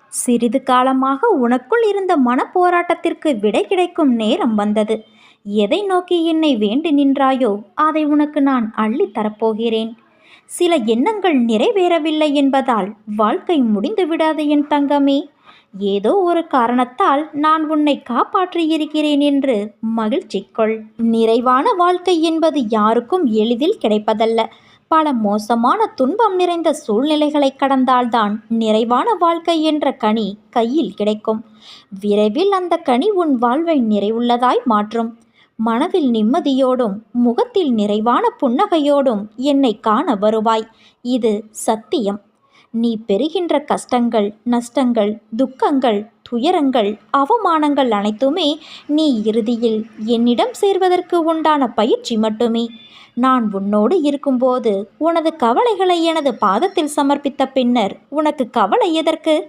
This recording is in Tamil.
சிறிது காலமாக உனக்குள் இருந்த மனப்போராட்டத்திற்கு விடை கிடைக்கும் நேரம் வந்தது. எதை நோக்கி என்னை வேண்டி நின்றாயோ அதை உனக்கு நான் அள்ளித் தரப்போகிறேன். சில எண்ணங்கள் நிறைவேறவில்லை என்பதால் வாழ்க்கை முடிந்து விடாது என் தங்கமே. ஏதோ ஒரு காரணத்தால் நான் உன்னை காப்பாற்றியிருக்கிறேன் என்று மகிழ்ச்சி கொள். நிறைவான வாழ்க்கை என்பது யாருக்கும் எளிதில் கிடைப்பதல்ல. பல மோசமான துன்பம் நிறைந்த சூழ்நிலைகளை கடந்தால்தான் நிறைவான வாழ்க்கை என்ற கனி கையில் கிடைக்கும். விரைவில் அந்த கனி உன் வாழ்வை நிறைவுள்ளதாய் மாற்றும். மனதில் நிம்மதியோடும் முகத்தில் நிறைவான புன்னகையோடும் என்னை காண வருவாய். இது சத்தியம். நீ பெறுகின்ற கஷ்டங்கள், நஷ்டங்கள், துக்கங்கள், துயரங்கள், அவமானங்கள் அனைத்துமே நீ இறுதியில் என்னிடம் சேர்வதற்கு உண்டான பயிற்சி மட்டுமே. நான் உன்னோடு இருக்கும்போது உனது கவலைகளை எனது பாதத்தில் சமர்ப்பித்த பின்னர் உனக்கு கவலை எதற்கு?